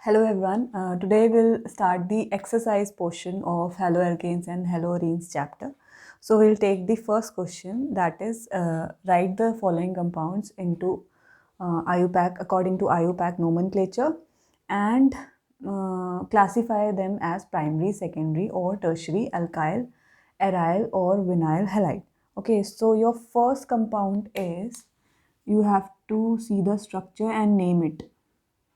Hello everyone. Today we'll start the exercise portion of haloalkanes and haloarenes chapter. So we'll take the first question, that is write the following compounds into IUPAC according to IUPAC nomenclature and classify them as primary, secondary or tertiary alkyl, aryl or vinyl halide. Okay, so your first compound is, you have to see the structure and name it.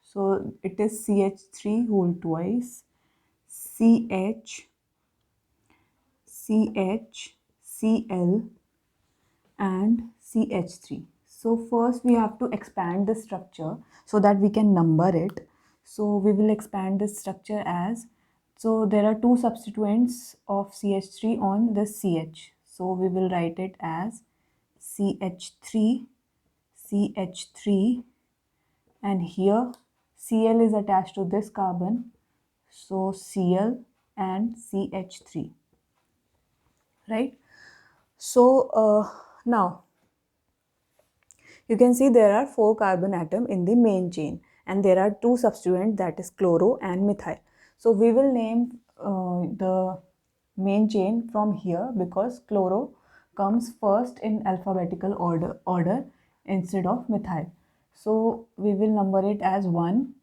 So it is CH3 whole twice, CH, CH, Cl and CH3. So first we have to expand the structure so that we can number it. So we will expand this structure as, so there are two substituents of CH3 on this CH. So we will write it as CH3, CH3, and here Cl is attached to this carbon, so Cl and CH3, right? So now you can see there are 4 carbon atoms in the main chain and there are 2 substituents, that is chloro and methyl. So we will name the main chain from here because chloro comes first in alphabetical order instead of methyl. So we will number it as 1,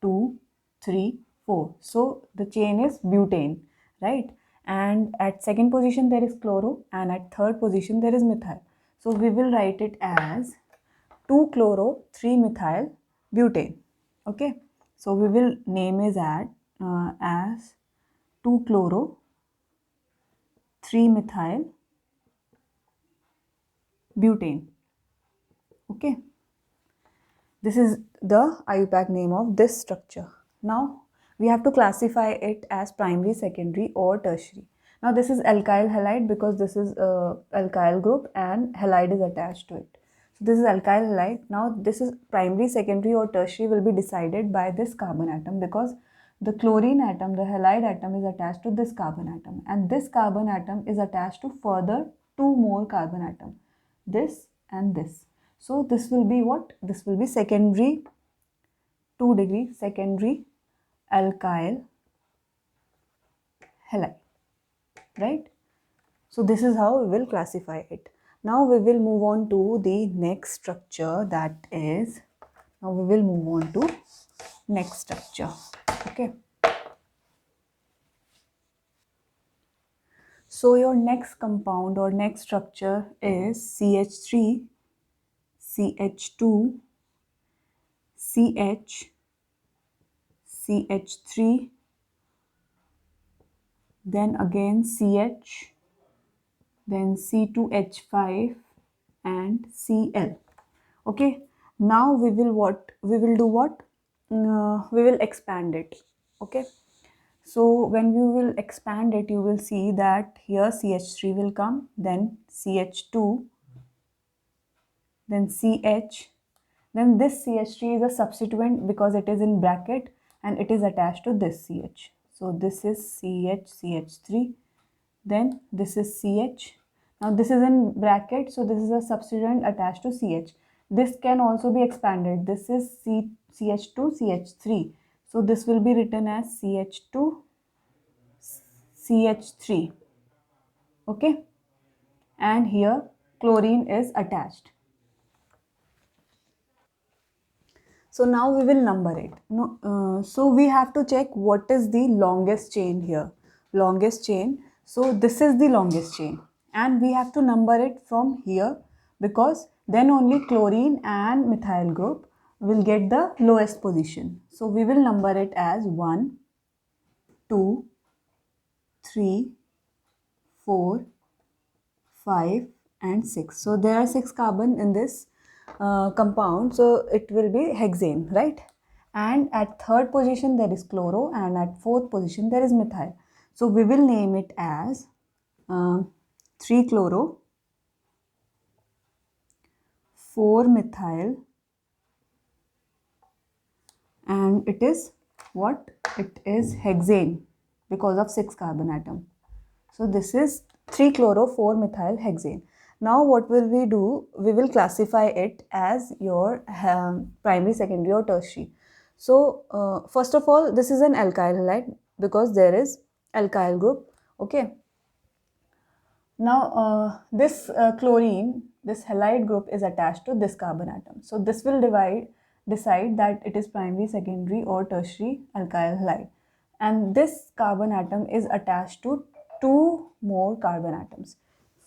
2, 3, 4. So the chain is butane, right? And at second position there is chloro and at third position there is methyl. So we will write it as 2 chloro 3 methyl butane. Okay, so we will name is as 2 chloro 3 methyl butane. Okay, this is the IUPAC name of this structure. Now we have to classify it as primary, secondary or tertiary. Now this is alkyl halide because this is a alkyl group and halide is attached to it. So this is alkyl halide. Now this is primary, secondary or tertiary will be decided by this carbon atom because the chlorine atom, the halide atom is attached to this carbon atom and this carbon atom is attached to further 2 more carbon atom, this and this. So this will be what? This will be secondary 2 degree secondary alkyl halide, right? So this is how we will classify it. Now we will move on to the next structure, that is, now we will move on to next structure. Okay. So your next compound or next structure is CH3, CH2, CH, CH3, then again CH, then C2H5 and Cl. Okay, now we will do what? We will expand it. Okay, so when we will expand it, you will see that here CH3 will come, then CH2, then CH, then this CH3 is a substituent because it is in bracket and it is attached to this CH. So this is CH3, then this is CH. Now this is in bracket, so this is a substituent attached to CH. This can also be expanded. This is CH2, CH3. So this will be written as CH2, CH3. Okay, and here chlorine is attached. So now we will number it. So we have to check what is the longest chain here. Longest chain. So this is the longest chain and we have to number it from here because then only chlorine and methyl group will get the lowest position. So we will number it as 1, 2, 3, 4, 5 and 6. So there are 6 carbon in this compound, so it will be hexane, right? And at third position there is chloro and at fourth position there is methyl. So we will name it as 3 chloro 4 methyl, and it is what? It is hexane because of 6 carbon atom. So this is 3 chloro 4 methyl hexane. Now what will we do? We will classify it as your primary, secondary or tertiary. So first of all, this is an alkyl halide because there is alkyl group. Okay. Now this chlorine, this halide group is attached to this carbon atom. So this will decide that it is primary, secondary or tertiary alkyl halide. And this carbon atom is attached to two more carbon atoms,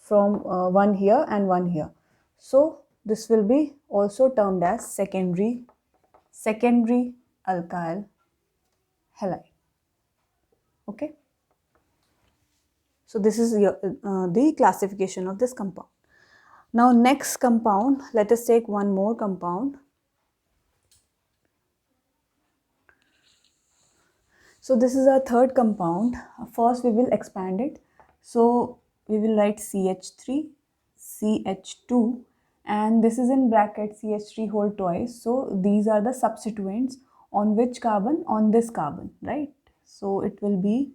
from one here and one here. So this will be also termed as secondary alkyl halide. Okay. So this is the classification of this compound. Now next compound, let us take one more compound. So this is our third compound. First we will expand it. So we will write CH3, CH2, and this is in bracket CH3 whole twice. So these are the substituents on which carbon? On this carbon, right? So it will be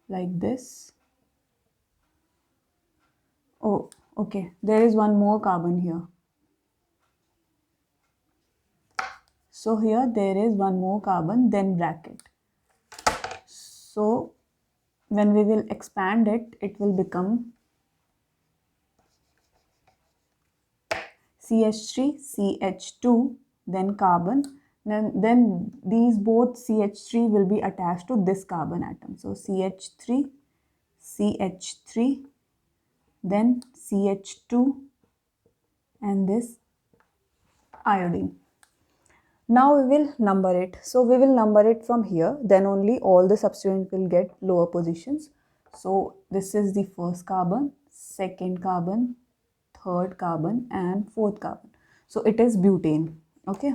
like this. Oh, okay. There is one more carbon here. So here there is one more carbon, then bracket. So when we will expand it, it will become CH3, CH2, then carbon. Then these both CH3 will be attached to this carbon atom. So CH3, CH3, then CH2, and this iodine. Now we will number it. So we will number it from here. Then only all the substituents will get lower positions. So this is the first carbon, second carbon, third carbon, and fourth carbon. So it is butane. Okay.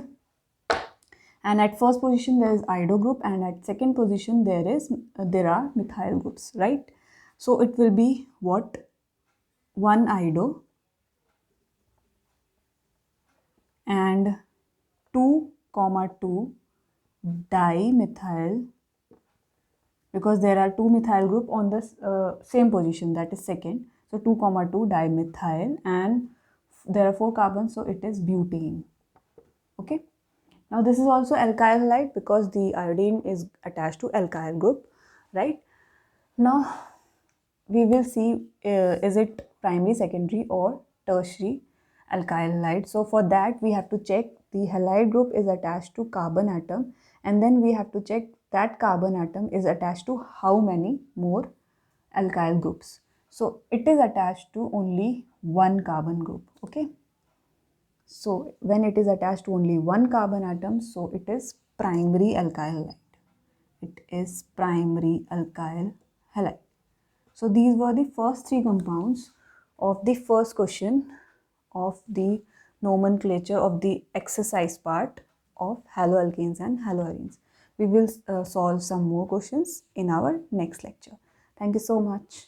And at first position there is iodo group, and at second position there are methyl groups, right? So it will be what? 1 iodo and 2,2 dimethyl, because there are two methyl group on the same position, that is second. So 2,2 dimethyl, and there are 4 carbons, so it is butane. Okay. Now this is also alkyl halide because the iodine is attached to alkyl group, right? Now we will see is it primary, secondary or tertiary alkyl halide. So for that we have to check the halide group is attached to carbon atom, and then we have to check that carbon atom is attached to how many more alkyl groups. So it is attached to only one carbon group. Okay. So when it is attached to only one carbon atom, so it is primary alkyl halide. It is primary alkyl halide. So these were the first 3 compounds of the first question of the nomenclature of the exercise part of haloalkanes and haloarenes. We will solve some more questions in our next lecture. Thank you so much.